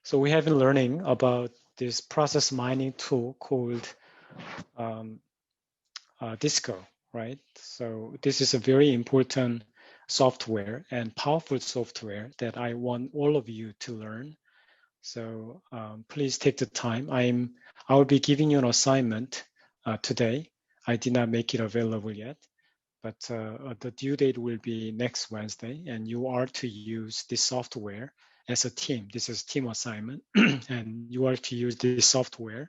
So we have been learning about this process mining tool called Disco, right? So this is a very important software and powerful software that I want all of you to learn. So please take the time. I will be giving you an assignment today. I did not make it available yet, but the due date will be next Wednesday, and you are to use this software as a team. This is team assignment, and you are to use this software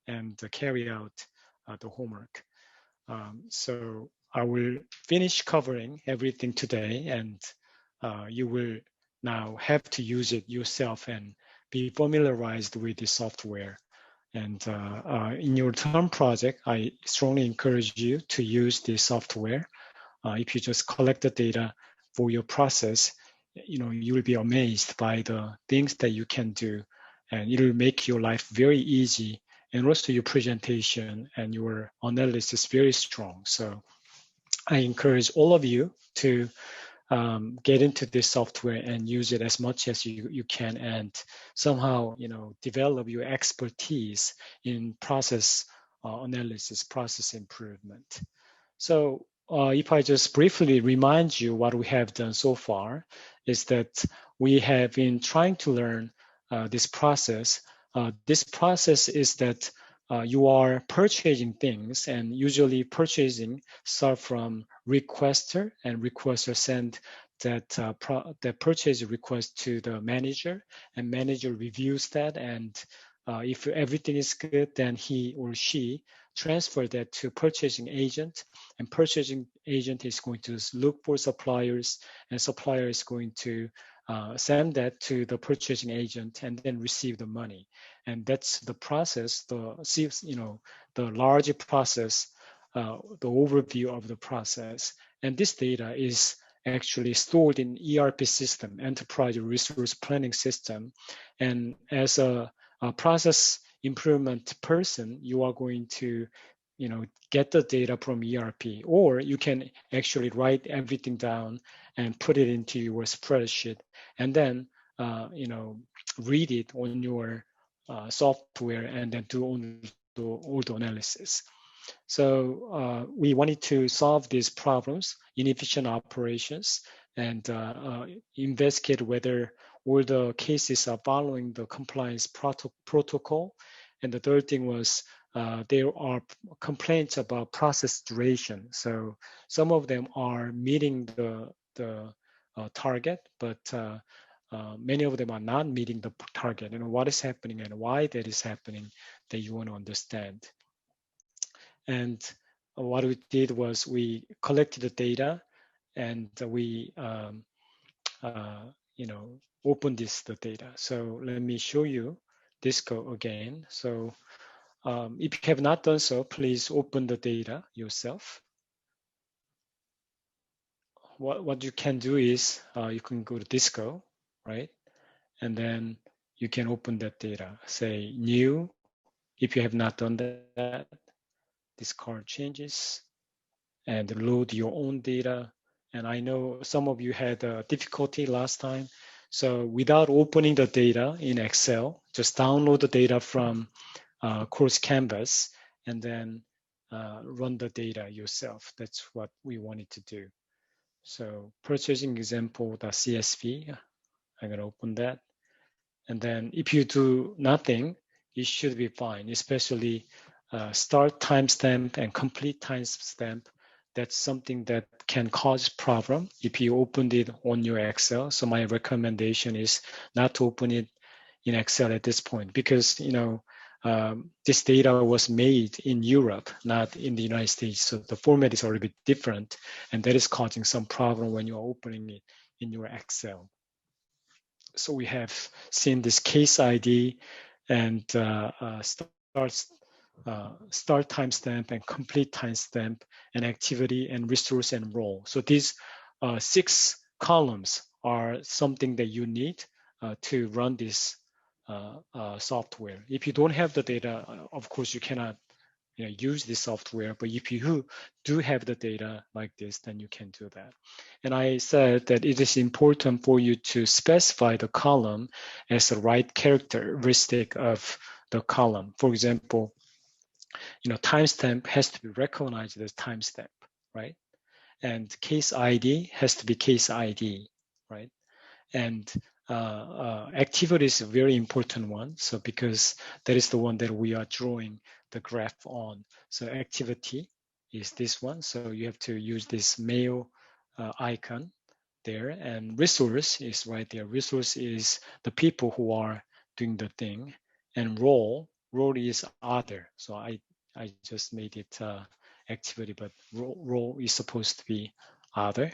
and carry out the homework. So I will finish covering everything today, and you will now have to use it yourself and be familiarized with the software. And in your term project, I strongly encourage you to use this software. If you just collect the data for your process, you will be amazed by the things that you can do, and it will make your life very easy, and also your presentation and your analysis very strong. So I encourage all of you to get into this software and use it as much as you can, and somehow develop your expertise in process analysis, process improvement. So if I just briefly remind you what we have done so far, is that we have been trying to learn this process. This process is that you are purchasing things, and usually purchasing start from requester, and requester send that purchase request to the manager, and manager reviews that, and if everything is good, then he or she transfer that to purchasing agent, and purchasing agent is going to look for suppliers, and supplier is going to send that to the purchasing agent and then receive the money. And that's the process, the large process, the overview of the process. And this data is actually stored in ERP system, enterprise resource planning system. And as a process improvement person, you are going to get the data from ERP, or you can actually write everything down and put it into your spreadsheet, and then read it on your software, and then do all the analysis. So we wanted to solve these problems, inefficient operations, and investigate whether all the cases are following the compliance protocol. And the third thing was there are complaints about process duration. So some of them are meeting the target, but many of them are not meeting the target. What is happening and why that is happening, that you want to understand. And what we did was we collected the data, and we opened the data. So let me show you this code again. So if you have not done so, please open the data yourself. What you can do is you can go to Disco, right? And then you can open that data. Say new, if you have not done that, discard changes, and load your own data. And I know some of you had difficulty last time. So without opening the data in Excel, just download the data from Course Canvas, and then run the data yourself. That's what we wanted to do. So purchasing example.csv, I'm gonna open that. And then if you do nothing, it should be fine, especially start timestamp and complete timestamp. That's something that can cause problem if you opened it on your Excel. So my recommendation is not to open it in Excel at this point, because this data was made in Europe, not in the United States. So the format is a little bit different, and that is causing some problem when you're opening it in your Excel. So we have seen this case ID and start timestamp and complete timestamp, and activity and resource and role. So these 6 columns are something that you need to run this software. If you don't have the data, of course you cannot use this software. But if you do have the data like this, then you can do that. And I said that it is important for you to specify the column as the right characteristic of the column. For example, timestamp has to be recognized as timestamp, right? And case ID has to be case ID, right? And activity is a very important one. So because that is the one that we are drawing the graph on. So activity is this one. So you have to use this mail icon there, and resource is right there. Resource is the people who are doing the thing, and role is other. So I just made it activity, but role is supposed to be other.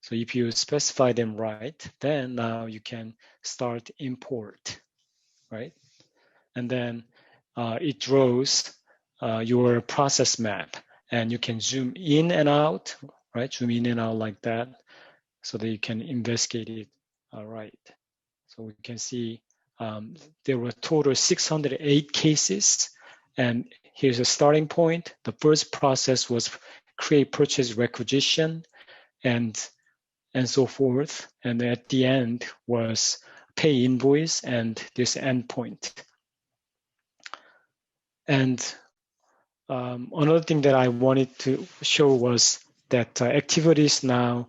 So if you specify them right, then now you can start import, right? And then it draws your process map, and you can zoom in and out, right? Zoom in and out like that, so that you can investigate it right. So we can see there were total 608 cases, and here's a starting point. The first process was create purchase requisition, and so forth. And at the end was pay invoice and this endpoint. And another thing that I wanted to show was that activities now,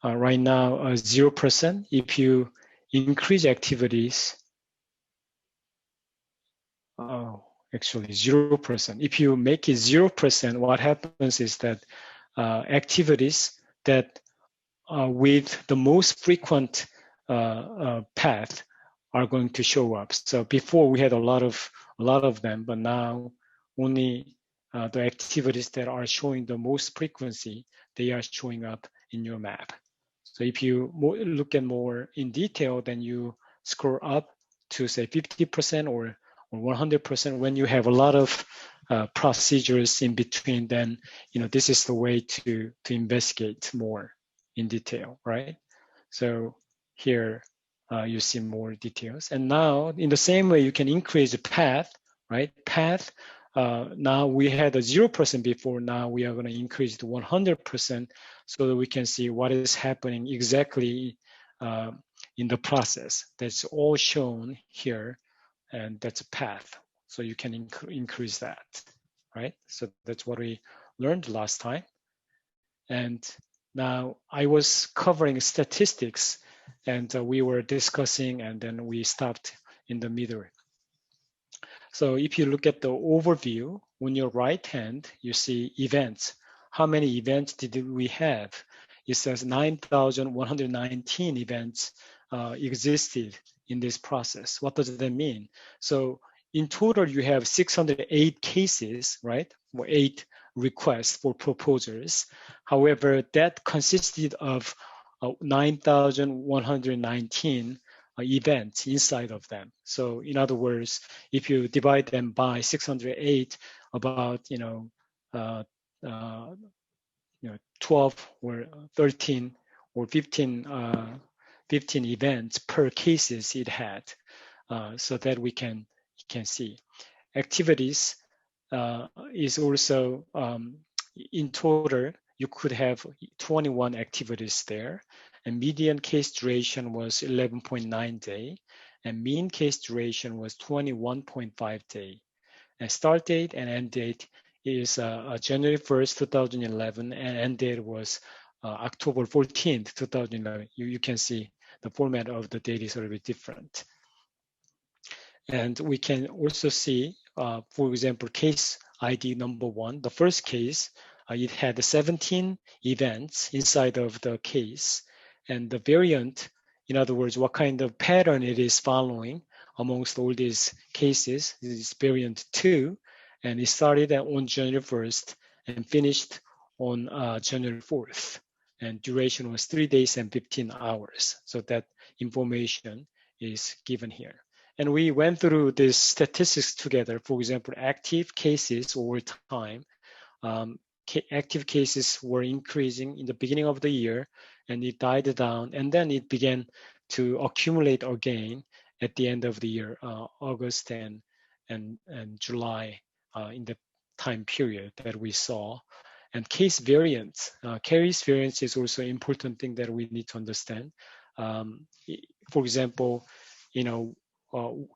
right now, 0%. If you increase activities, actually 0%. If you make it 0%, what happens is that activities that with the most frequent path are going to show up. So before we had a lot of them, but now only the activities that are showing the most frequency, they are showing up in your map. So if you look at more in detail, then you scroll up to say 50% or 100%. When you have a lot of procedures in between, then this is the way to investigate more in detail, right? So here you see more details. And now in the same way, you can increase the path, right? Path, now we had a 0% before, now we are going to increase to 100% so that we can see what is happening exactly in the process. That's all shown here, and that's a path. So you can increase that, right? So that's what we learned last time. And now I was covering statistics, and we were discussing, and then we stopped in the middle. So if you look at the overview, on your right hand, you see events. How many events did we have? It says 9,119 events existed in this process. What does that mean? So in total, you have 608 cases, right? Or 8 requests for proposals. However, that consisted of 9,119 events inside of them. So in other words, if you divide them by 608, about 12 or 13 or 15 events per cases it had, so that we can see. Activities is also in total, you could have 21 activities there, and median case duration was 11.9 day, and mean case duration was 21.5 day. And start date and end date is January 1st, 2011, and end date was October 14th, 2011. You can see the format of the data is a little bit different. And we can also see, for example, case ID number 1, the first case, it had 17 events inside of the case. And the variant, in other words, what kind of pattern it is following amongst all these cases, is variant 2. And it started on January 1st and finished on January 4th. And duration was 3 days and 15 hours. So that information is given here. And we went through these statistics together. For example, active cases over time. Active cases were increasing in the beginning of the year, and it died down, and then it began to accumulate again at the end of the year, August and July, in the time period that we saw. And case variance. Case variance is also an important thing that we need to understand. For example,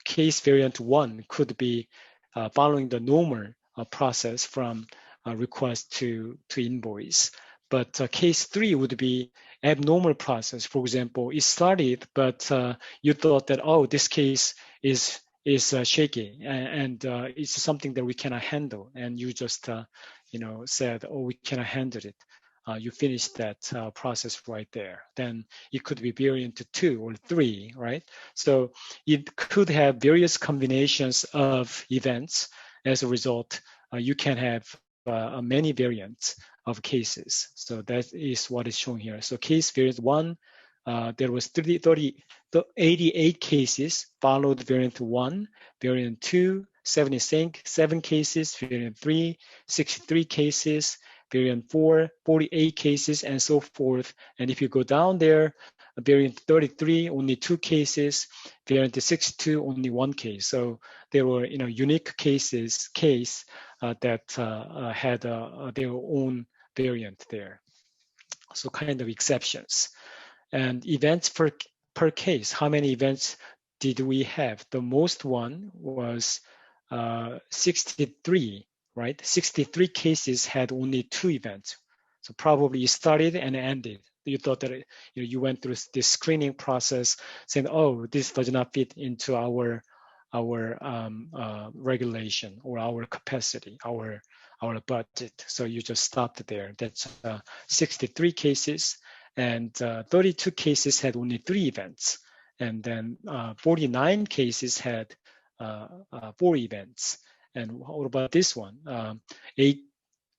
case variant 1 could be following the normal process from request to invoice. But case 3 would be abnormal process. For example, it started, but you thought that, oh, this case is shaky and it's something that we cannot handle, and you just said, oh, we cannot handle it. You finished that process right there. Then it could be variant 2 or 3, right? So it could have various combinations of events. As a result, you can have many variants of cases. So that is what is shown here. So case variant 1, there was 88 cases, followed variant 1, variant 2, 77 cases, variant 3, 63 cases, variant 4, 48 cases, and so forth. And if you go down there, variant 33, only 2 cases, variant 62, only 1 case. So there were unique cases that had their own variant there. So kind of exceptions. And events per case, how many events did we have? The most one was 63, right? 63 cases had only 2 events. So probably it started and ended. You thought that you went through this screening process saying, oh, this does not fit into our regulation or our capacity, our budget. So you just stopped there. That's 63 cases, and 32 cases had only 3 events, and then 49 cases had 4 events. And what about this one?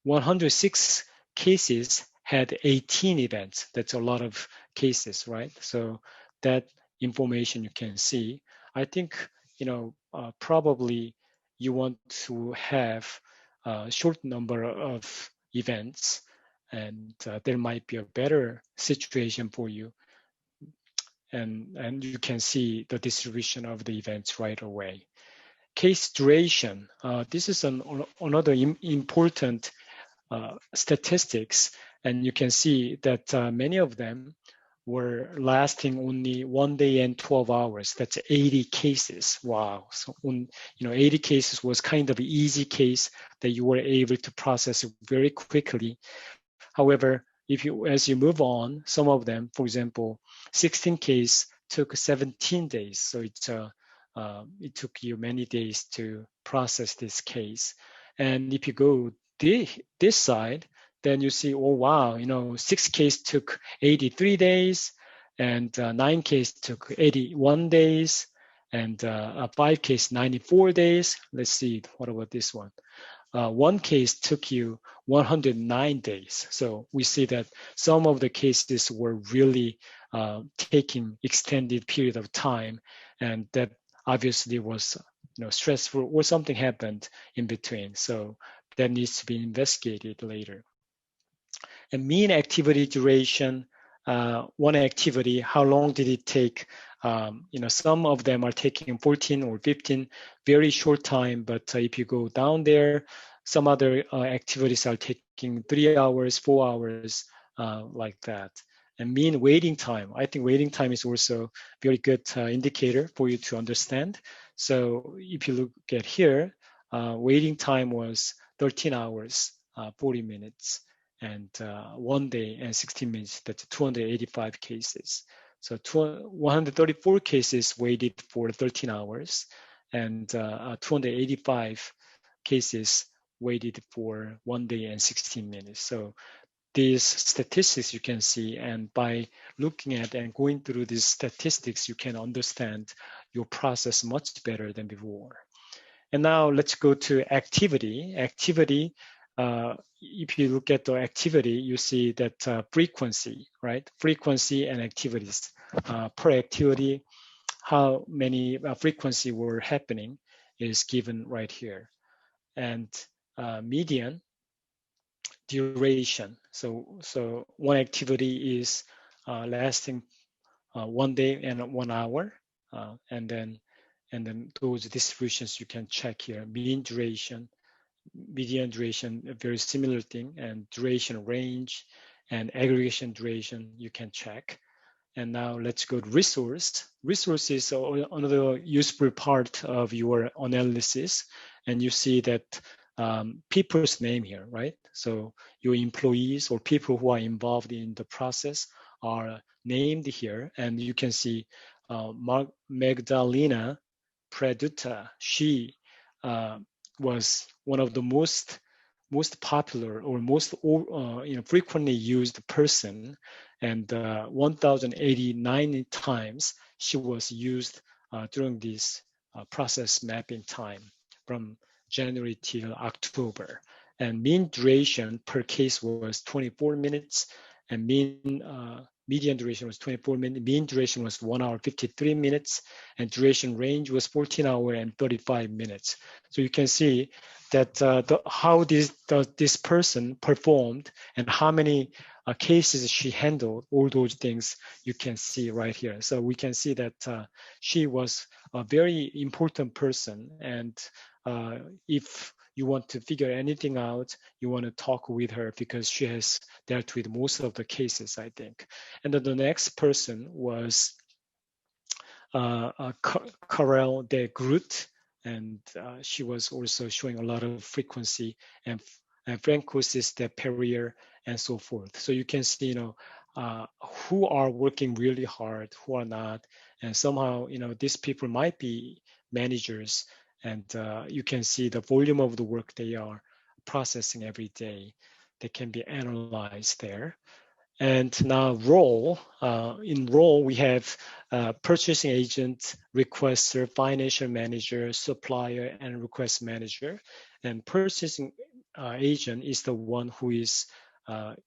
106 cases had 18 events. That's a lot of cases, right? So that information you can see. I think probably you want to have a short number of events, and there might be a better situation for you, and you can see the distribution of the events right away. Case duration. This is another important statistics, and you can see that many of them were lasting only 1 day and 12 hours. That's 80 cases. Wow. So 80 cases was kind of an easy case that you were able to process very quickly. However, as you move on, some of them, for example, 16 case took 17 days. So it took you many days to process this case. And if you go this side, then you see, oh wow, 6 case took 83 days, and 9 case took 81 days, and 5 case 94 days. Let's see, what about this one? 1 case took you 109 days. So we see that some of the cases were really taking extended period of time, and that obviously was stressful, or something happened in between. So that needs to be investigated later. And mean activity duration, one activity, how long did it take? Some of them are taking 14 or 15, very short time, but if you go down there, some other activities are taking 3 hours, 4 hours, like that. And mean waiting time, I think waiting time is also very good indicator for you to understand. So if you look at here, waiting time was 13 hours, 40 minutes, and 1 day and 16 minutes. That's 285 cases. So 134 cases waited for 13 hours, and 285 cases waited for 1 day and 16 minutes. So these statistics you can see, and by looking at and going through these statistics, you can understand your process much better than before. And now let's go to activity. Activity, if you look at the activity, you see that frequency, right? Frequency and activities. Per activity, how many frequency were happening is given right here. And median duration. So one activity is lasting 1 day and 1 hour, and then those distributions you can check here. Mean duration, median duration, a very similar thing, and duration range and aggregation duration you can check. And now let's go to resource. Resource is another useful part of your analysis. And you see that people's name here, right? So your employees or people who are involved in the process are named here. And you can see Magdalena Preduta. She was one of the most popular or most frequently used person, and 1,089 times she was used during this process mapping time from January till October. And mean duration per case was 24 minutes, and median duration was 24 minutes. Mean duration was 1 hour 53 minutes, and duration range was 14 hour and 35 minutes. So you can see that how this person performed and how many cases she handled, all those things you can see right here. So we can see that she was a very important person, and if you want to figure anything out, you want to talk with her because she has dealt with most of the cases, I think. And then the next person was Karel de Groot, and she was also showing a lot of frequency, and Francois de Perrier, and so forth. So you can see, who are working really hard, who are not, and somehow, these people might be managers, and you can see the volume of the work they are processing every day. They can be analyzed there. And now role, in role we have purchasing agent, requester, financial manager, supplier, and request manager. And purchasing agent is the one who is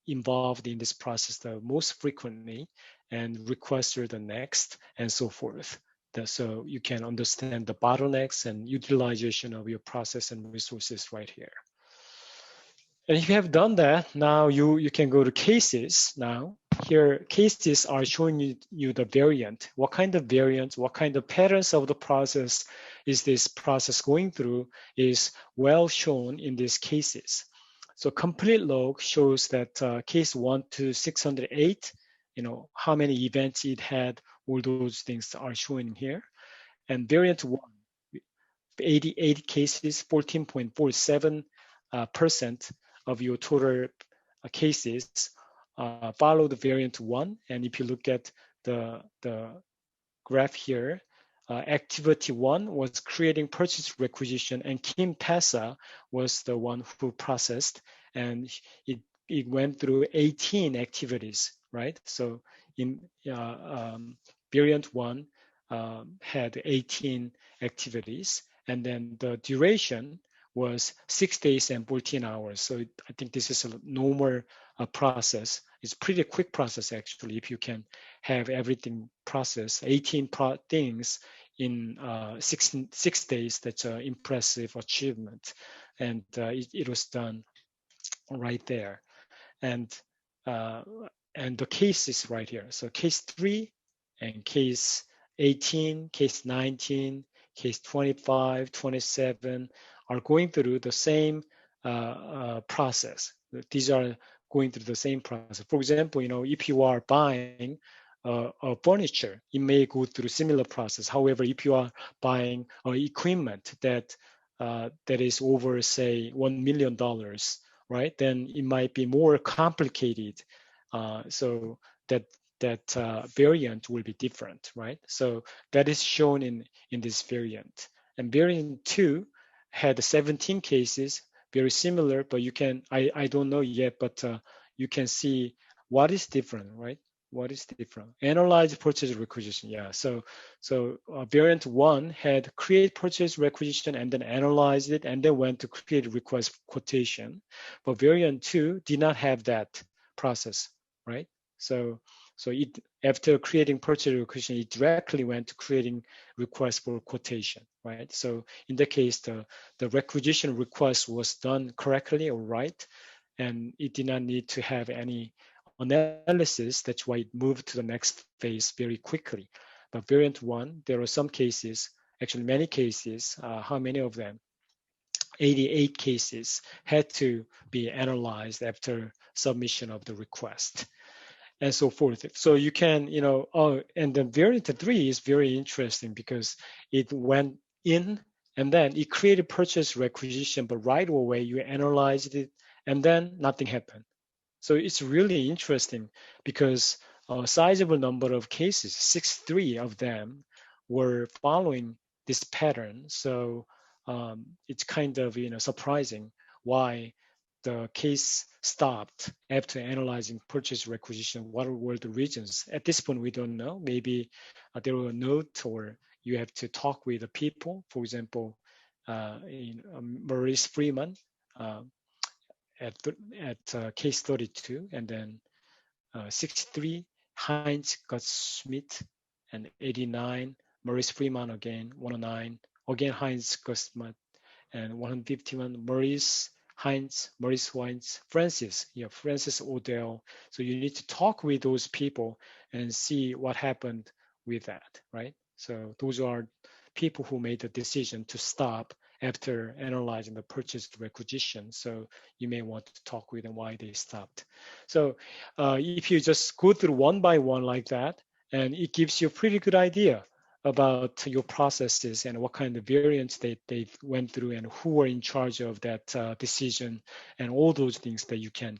involved in this process the most frequently, and requester the next, and so forth. So you can understand the bottlenecks and utilization of your process and resources right here. And if you have done that, now you can go to cases now. Here, cases are showing you the variant. What kind of variant, what kind of patterns of the process is this process going through is well shown in these cases. So complete log shows that case 1 to 608, how many events it had, all those things are shown here. And variant 1, 88 cases, 14.47% of your total cases follow the variant 1. And if you look at the graph here, activity 1 was creating purchase requisition, and Kim Pesa was the one who processed, and it went through 18 activities, right? So in variant 1 had 18 activities, and then the duration was 6 days and 14 hours. So I think this is a normal process. It's pretty quick process actually. If you can have everything processed, 18 things in 6 days, that's an impressive achievement. And it was done right there. And the case is right here. So case 3 and case 18, case 19, case 25, 27 are going through the same process. These are going through the same process. For example, if you are buying a furniture, it may go through similar process. However, if you are buying equipment that is over, say, $1 million, right? Then it might be more complicated. So that variant will be different, right? So that is shown in this variant. And variant 2 had 17 cases, very similar, but you can, I don't know yet, but you can see what is different, right? What is different? Analyze purchase requisition. Yeah. So variant 1 had create purchase requisition and then analyzed it and then went to create request quotation. But variant 2 did not have that process, right? So it, after creating purchase requisition, it directly went to creating request for quotation, right? So in the case, the requisition request was done correctly or right, and it did not need to have any analysis. That's why it moved to the next phase very quickly. But variant 1, there are some cases, actually many cases, how many of them? 88 cases had to be analyzed after submission of the request, and so forth. So you can, and then variant 3 is very interesting because it went in and then it created purchase requisition, but right away you analyzed it and then nothing happened. So it's really interesting because a sizable number of cases, 63 of them, were following this pattern. So it's kind of surprising why the case stopped after analyzing purchase requisition. What were the reasons? At this point, we don't know. Maybe there were a note, or you have to talk with the people. For example, Maurice Freeman. Uh, at case 32, and then 63 Heinz Gutschmidt, and 89 Maurice Freeman again, 109 again Heinz Gutschmidt, and 151 Maurice Heinz, Francis Odell. So you need to talk with those people and see what happened with that, right? So those are people who made the decision to stop after analyzing the purchase requisition. So you may want to talk with them why they stopped. So if you just go through one by one like that, and it gives you a pretty good idea about your processes and what kind of variants they went through and who were in charge of that decision, and all those things that you can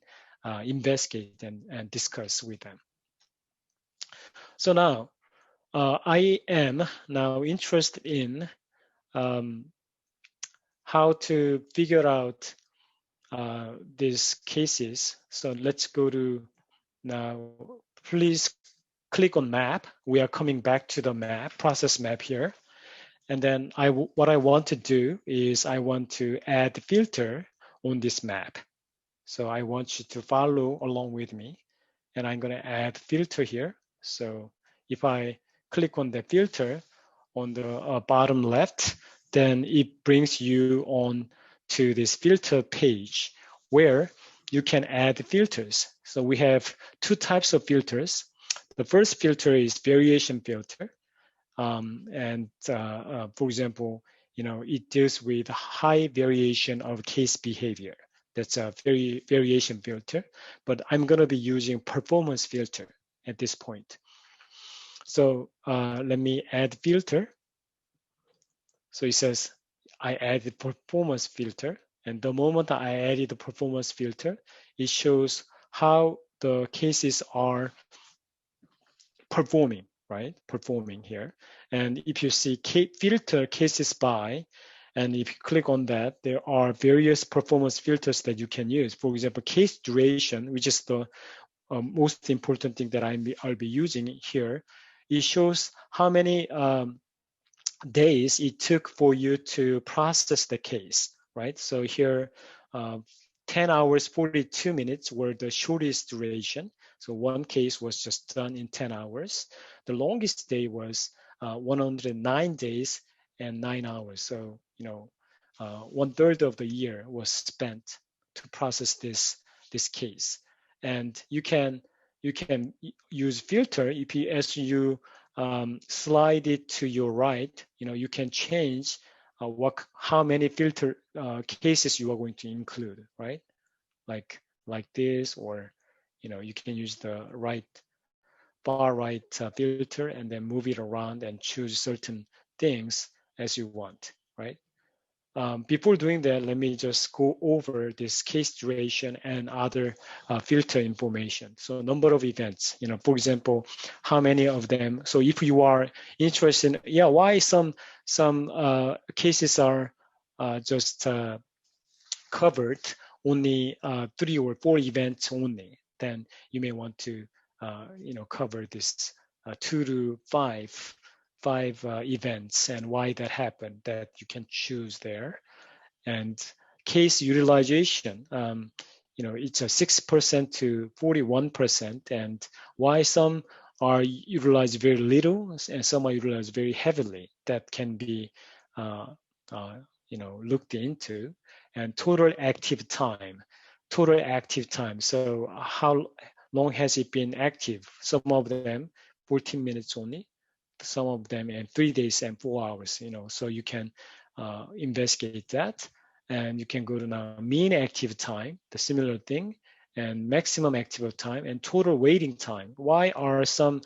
investigate and discuss with them. So now I am now interested in how to figure out these cases. So let's go to now, please click on map. We are coming back to the map, process map here. And then what I want to do is I want to add the filter on this map. So I want you to follow along with me. And I'm going to add filter here. So if I click on the filter on the bottom left, then it brings you on to this filter page where you can add filters. So we have two types of filters. The first filter is variation filter. For example, it deals with high variation of case behavior. That's a variation filter, but I'm going to be using performance filter at this point. So let me add filter. So it says I added performance filter, and the moment I added the performance filter, it shows how the cases are performing, right? Performing here. And if you see filter cases by, and if you click on that, there are various performance filters that you can use. For example, case duration, which is the most important thing that I'll be using here. It shows how many days it took for you to process the case, right? So here, 10 hours, 42 minutes were the shortest duration. So one case was just done in 10 hours. The longest day was 109 days and 9 hours. So, 1/3 of the year was spent to process this case. And you can use filter as you slide it to your right. You can change how many filter cases you are going to include, right? Like this, or you can use the far right filter and then move it around and choose certain things as you want, right? Before doing that, let me just go over this case duration and other filter information. So number of events, for example, how many of them. So if you are interested, why some cases are just covered only 3 or 4 events only, then you may want to cover this 2 to 5 events, and why that happened, that you can choose there. And case utilization, it's a 6% to 41%, and why some are utilized very little and some are utilized very heavily, that can be looked into. And total active time. So how long has it been active? Some of them 14 minutes only, some of them in 3 days and 4 hours. So you can investigate that. and you can go to now mean active time, the similar thing, and maximum active time and total waiting time. Why are some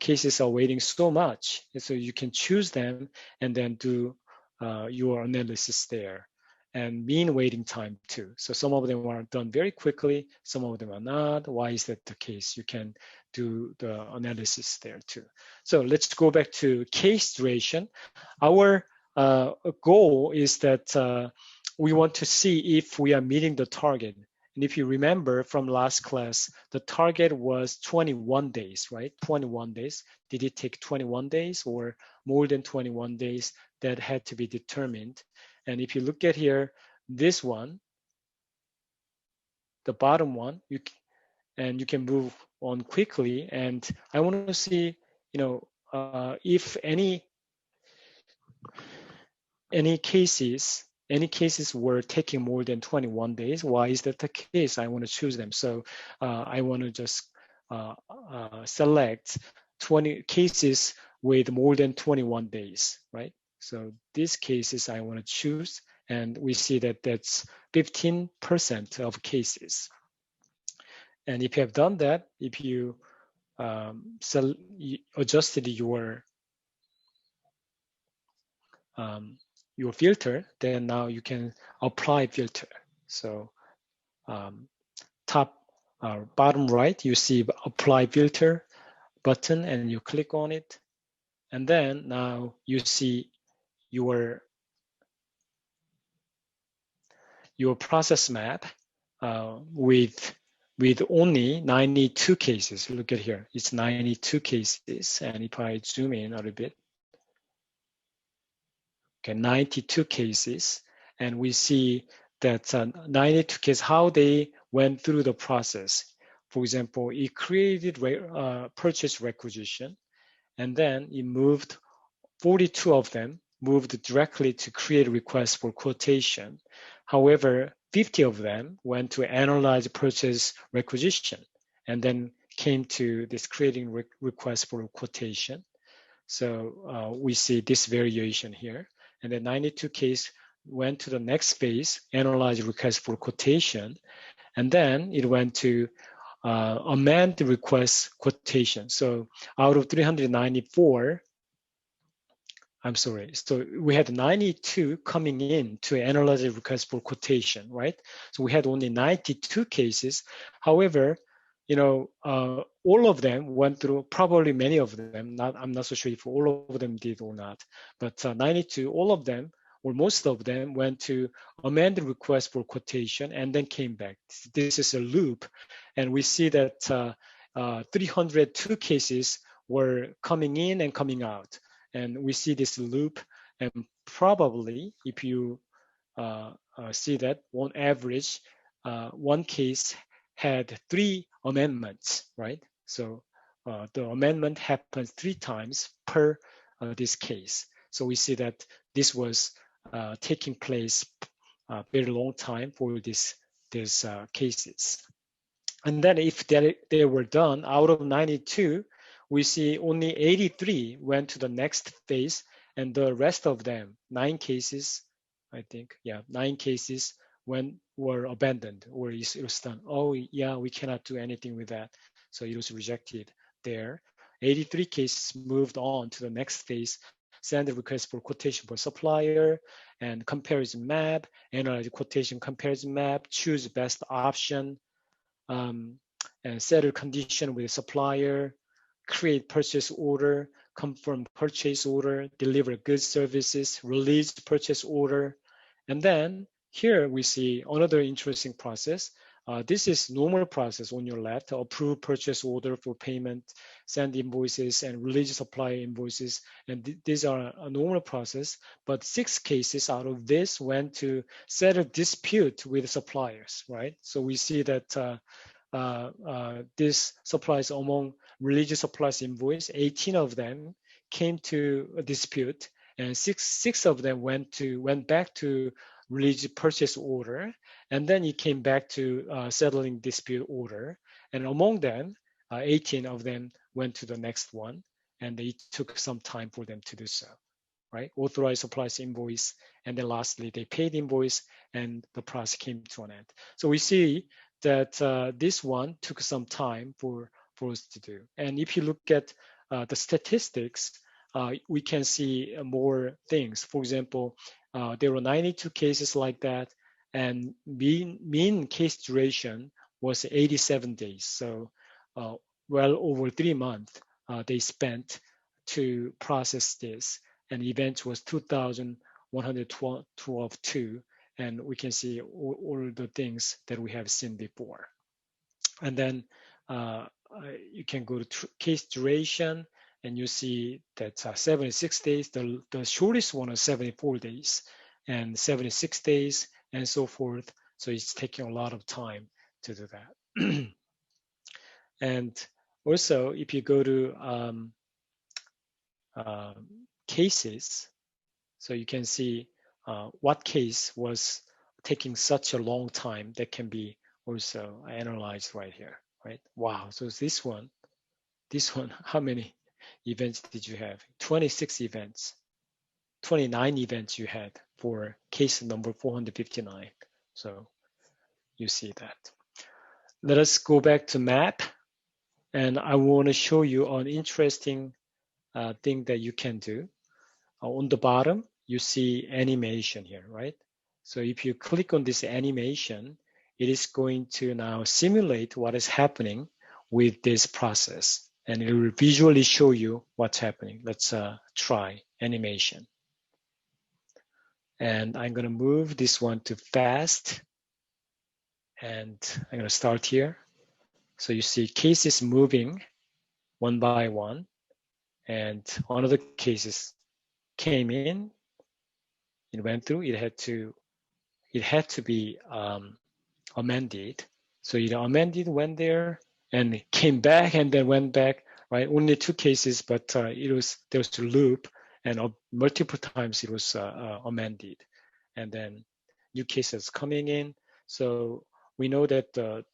cases are waiting so much? And so you can choose them and then do your analysis there. And mean waiting time too. So some of them are done very quickly, some of them are not. Why is that the case? You can do the analysis there too. So let's go back to case duration. Our goal is that we want to see if we are meeting the target. And if you remember from last class, the target was 21 days, right? 21 days. Did it take 21 days or more than 21 days? That had to be determined. And if you look at here, this one, the bottom one, you can move on quickly. And I want to see, if any cases were taking more than 21 days. Why is that the case? I want to choose them. So I want to just select 20 cases with more than 21 days, right? So these cases I want to choose, and we see that that's 15% of cases. And if you have done that, if you adjusted your filter, then now you can apply filter. So bottom right, you see apply filter button and you click on it. And then now you see your process map with only 92 cases. Look at here, it's 92 cases. And if I zoom in a little bit, okay, 92 cases, and we see that 92 cases, how they went through the process. For example, it created purchase requisition, and then it moved 42 of them moved directly to create a request for quotation. However, 50 of them went to analyze purchase requisition and then came to this creating request for quotation. So we see this variation here. And the 92 case went to the next phase, analyze request for quotation, and then it went to amend the request quotation. So out of 394, I'm sorry, so we had 92 coming in to analyze the request for quotation, right? So we had only 92 cases. However, all of them went through, probably many of them, I'm not so sure if all of them did or not, but 92, all of them, or most of them went to amend the request for quotation and then came back. This is a loop. And we see that 302 cases were coming in and coming out. And we see this loop, and probably if you see that on average, one case had 3 amendments, right? So the amendment happens 3 times per this case. So we see that this was taking place a very long time for these cases. And then if they were done, out of 92, we see only 83 went to the next phase, and the rest of them, 9 cases, I think, 9 cases were abandoned, or it was done. Oh, yeah, we cannot do anything with that. So it was rejected there. 83 cases moved on to the next phase, send a request for quotation for supplier, and comparison map, analyze quotation comparison map, choose best option, and settle condition with supplier, create purchase order, confirm purchase order, deliver goods services, release purchase order. And then here we see another interesting process. This is normal process on your left, approve purchase order for payment, send invoices, and release supplier invoices. And these are a normal process, but 6 cases out of this went to settle dispute with suppliers, right? So we see that this supplies among religious supplies invoice, 18 of them came to a dispute, and six of them went back to religious purchase order, and then it came back to settling dispute order. And among them, 18 of them went to the next one, and it took some time for them to do so. right? Authorized suppliers invoice, and then lastly, they paid invoice, and the process came to an end. So we see that this one took some time for us to do. And if you look at the statistics, we can see more things. For example, there were 92 cases like that, and mean case duration was 87 days. So well over 3 months they spent to process this, and event was 2,112, and we can see all the things that we have seen before. And then you can go to case duration, and you see that 76 days, the shortest one is 74 days, and 76 days, and so forth. So it's taking a lot of time to do that. And also, if you go to cases, so you can see what case was taking such a long time that can be also analyzed right here, right? Wow, so this one, how many events did you have? 26 events, 29 events you had for case number 459. So you see that. Let us go back to map, and I want to show you an interesting thing that you can do. On the bottom, you see animation here, right? So if you click on this animation, it is going to now simulate what is happening with this process, and it will visually show you what's happening. Let's try animation. And I'm going to move this one to fast, and I'm going to start here. So you see cases moving one by one, and another cases came in, it went through, it had to be amended. So it amended, went there, and came back, and then went back. Right, only 2 cases, but there was a loop, and multiple times it was amended, and then new cases coming in. So we know that the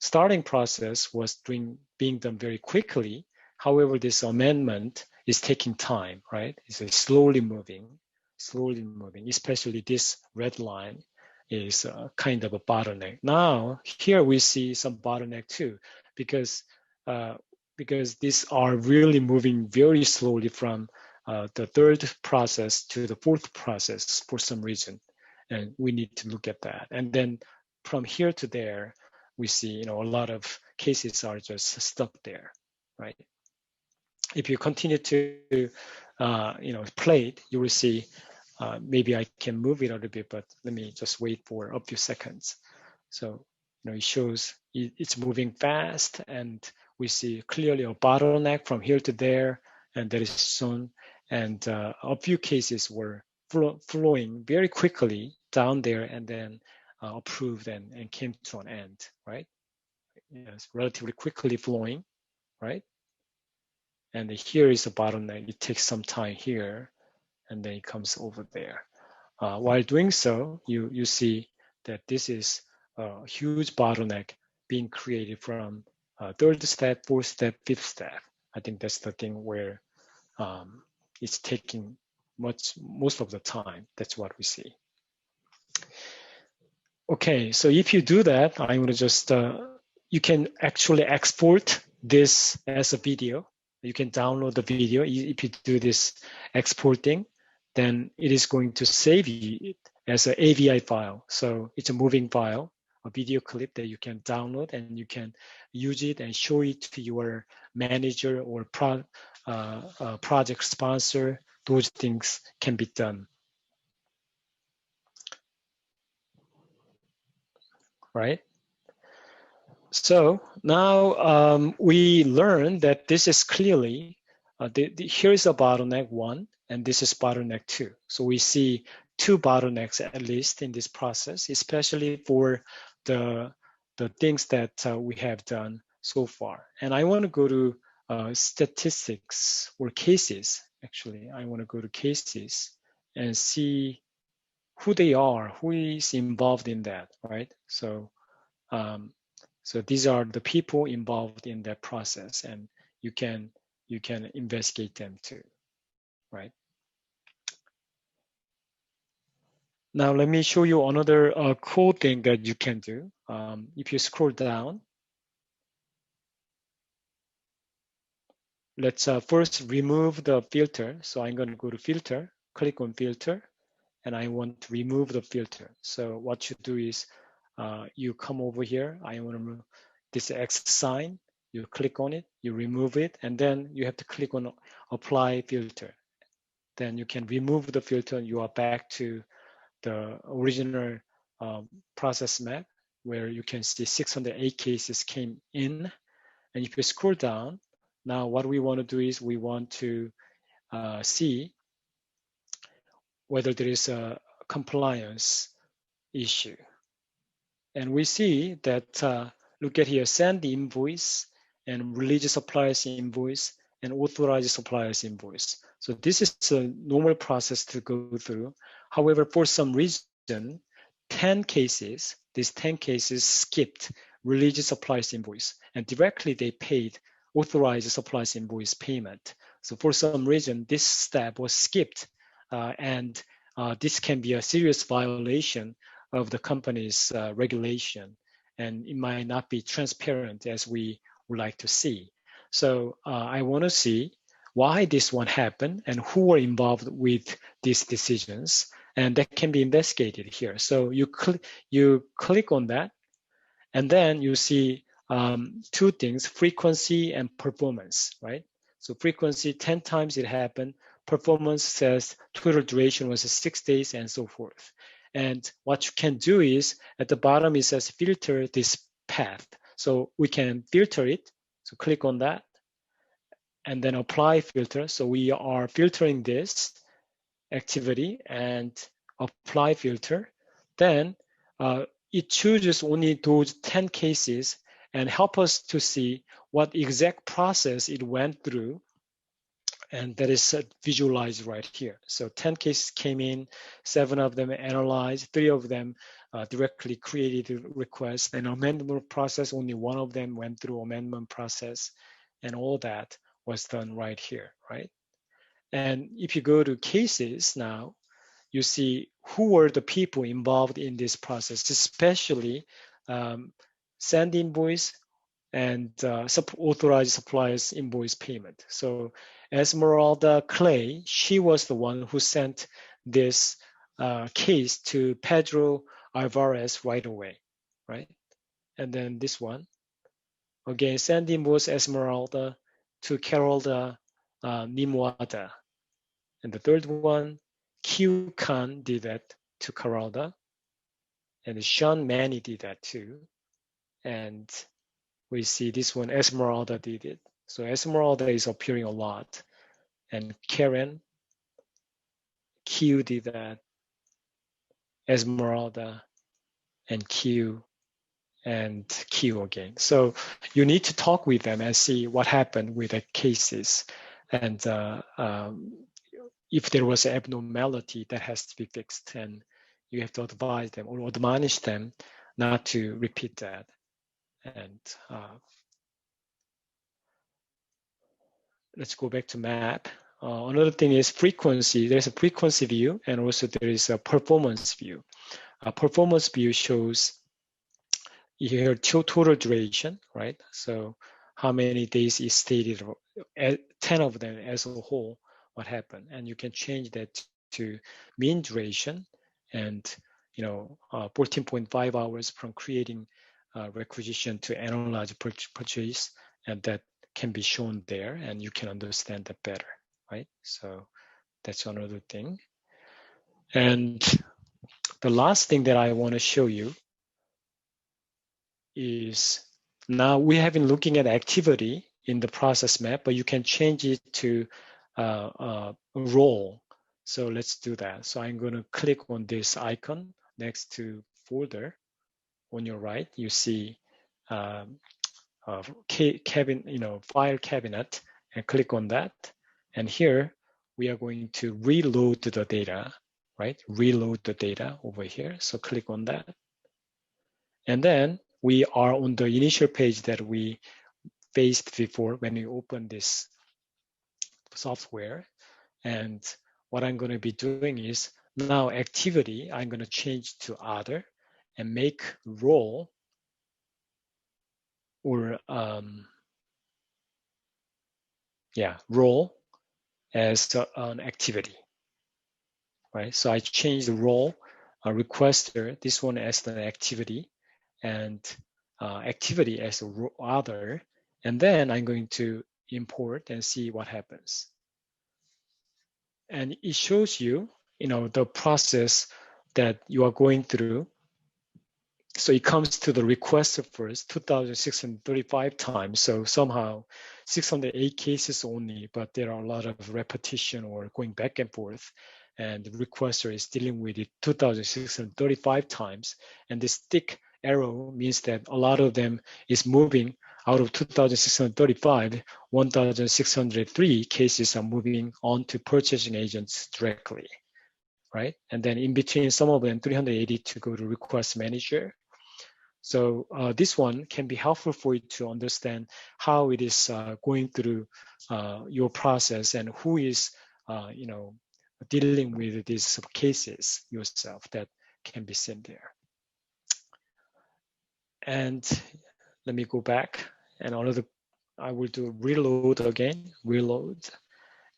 starting process was being done very quickly. However, this amendment is taking time, right? It's slowly moving, especially this red line is kind of a bottleneck. Now, here we see some bottleneck too, because these are really moving very slowly from the 3rd process to the 4th process for some reason. And we need to look at that. And then from here to there, we see, a lot of cases are just stuck there, right? If you continue to, play it, you will see, maybe I can move it a little bit, but let me just wait for a few seconds. So, it shows it's moving fast, and we see clearly a bottleneck from here to there, and that is shown. And a few cases were flowing very quickly down there, and then approved and came to an end, right? Yes, relatively quickly flowing, right? And here is a bottleneck. It takes some time here, and then it comes over there. While doing so, you see that this is a huge bottleneck being created from 3rd step, 4th step, 5th step. I think that's the thing where it's taking most of the time. That's what we see. Okay, so if you do that, I'm going to just, you can actually export this as a video. You can download the video. If you do this exporting, then it is going to save it as an AVI file. So it's a moving file, a video clip that you can download, and you can use it and show it to your manager or project sponsor. Those things can be done. Right? So now we learn that this is clearly, here is a bottleneck 1, and this is bottleneck 2. So we see 2 bottlenecks at least in this process, especially for the things that we have done so far. And I want to go to statistics or cases. Actually, I want to go to cases and see who they are, who is involved in that, right? So so these are the people involved in that process, and you can investigate them too. right? Now let me show you another cool thing that you can do. If you scroll down, let's first remove the filter. So I'm going to go to filter, click on filter, and I want to remove the filter. So what you do is you come over here. I want to remove this X sign. You click on it, you remove it, and then you have to click on apply filter. Then you can remove the filter and you are back to the original process map where you can see 608 cases came in. And if you scroll down, now what we want to do is we want to see whether there is a compliance issue. And we see that, look at here, send the invoice and release supplier's invoice and authorize supplier's invoice. So this is a normal process to go through. However, for some reason, 10 cases, these 10 cases skipped release supplier's invoice and directly they paid authorized supplier's invoice payment. So for some reason, this step was skipped and this can be a serious violation of the company's regulation, and it might not be transparent as we would like to see. So I want to see why this one happened and who were involved with these decisions, and that can be investigated here. So you click on that, and then you see two things: frequency and performance, right? So frequency, 10 times it happened. Performance says total duration was 6 days and so forth. And what you can do is at the bottom, it says filter this path. So we can filter it. So click on that and then apply filter. So we are filtering this activity and apply filter. Then it chooses only those 10 cases and help us to see what exact process it went through. And that is visualized right here. So 10 cases came in, 7 of them analyzed, 3 of them directly created requests, and amendment process, only 1 of them went through amendment process, and all that was done right here, right? And if you go to cases now, you see who were the people involved in this process, especially send invoice and authorized suppliers invoice payment. So Esmeralda Clay, she was the one who sent this case to Pedro Alvarez right away, right? And then this one, again, send invoice Esmeralda to Carolda Nimwata. And the third one, Q Khan did that to Carolda, and Sean Manny did that too. And we see this one, Esmeralda did it. So Esmeralda is appearing a lot. And Karen, Q did that, Esmeralda, and Q, and Q again. So you need to talk with them and see what happened with the cases. And if there was an abnormality that has to be fixed, and you have to advise them or admonish them not to repeat that. And let's go back to map. Another thing is frequency. There's a frequency view, and also there is a performance view. A performance view shows here total duration, right? So how many days is stated, 10 of them as a whole, what happened. And you can change that to mean duration and 14.5 hours from creating requisition to analyze purchase, and that can be shown there, and you can understand that better, right? So that's another thing. And the last thing that I want to show you is, now we have been looking at activity in the process map, but you can change it to a role. So let's do that. So I'm going to click on this icon next to folder. On your right, you see file cabinet, and click on that. And here we are going to reload the data, right? Reload the data over here. So click on that. And then we are on the initial page that we faced before when we opened this software. And what I'm going to be doing is now activity, I'm going to change to other and make role or role as an activity, right? So I change the role requester, this one as an activity, and activity as a other, and then I'm going to import and see what happens. And it shows you, the process that you are going through. So it comes to the requester first, 2,635 times. So somehow 608 cases only, but there are a lot of repetition or going back and forth. And the requester is dealing with it 2,635 times. And this thick arrow means that a lot of them is moving out of 2,635, 1,603 cases are moving on to purchasing agents directly, right? And then in between, some of them, 380 to go to request manager. So this one can be helpful for you to understand how it is going through your process and who is, dealing with these cases yourself that can be seen there. And let me go back and I will do reload again, reload.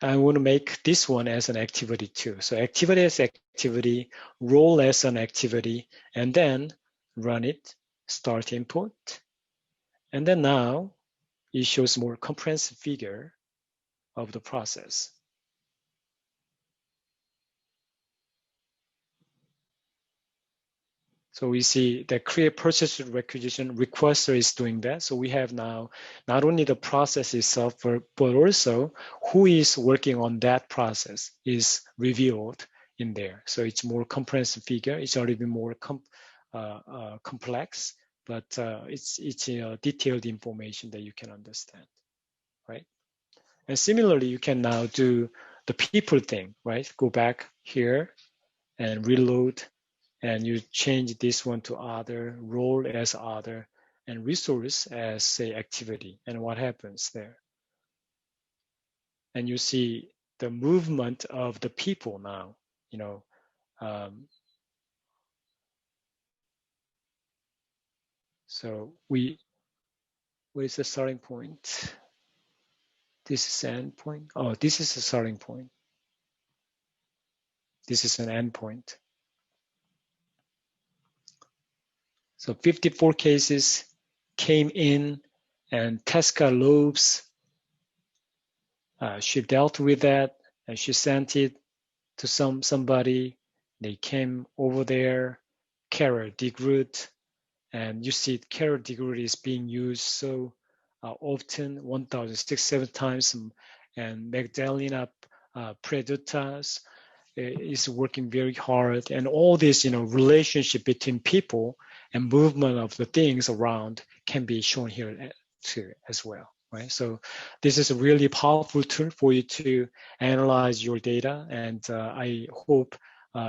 I want to make this one as an activity too. So activity as activity, role as an activity, and then run it, start input. And then now it shows more comprehensive figure of the process. So we see that create purchase requisition requester is doing that. So we have now not only the process itself, but also who is working on that process is revealed in there. So it's more comprehensive figure. It's a little bit more complex, but it's detailed information that you can understand, right? And similarly, you can now do the people thing, right? Go back here and reload, and you change this one to other, role as other, and resource as, say, activity. And what happens there? And you see the movement of the people now, so what is the starting point? This is an end point. Oh, this is a starting point. This is an end point. So 54 cases came in, and Tesca Lopes, she dealt with that, and she sent it to somebody. They came over there. Carol Digroot, and you see Carol Digroot is being used so often, 1,067 times, and Magdalena Predutas is working very hard, and all this relationship between people and movement of the things around can be shown here too as well, right? So this is a really powerful tool for you to analyze your data, and I hope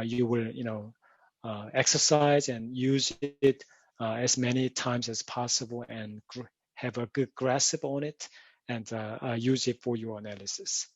you will exercise and use it as many times as possible and have a good grasp on it, and use it for your analysis.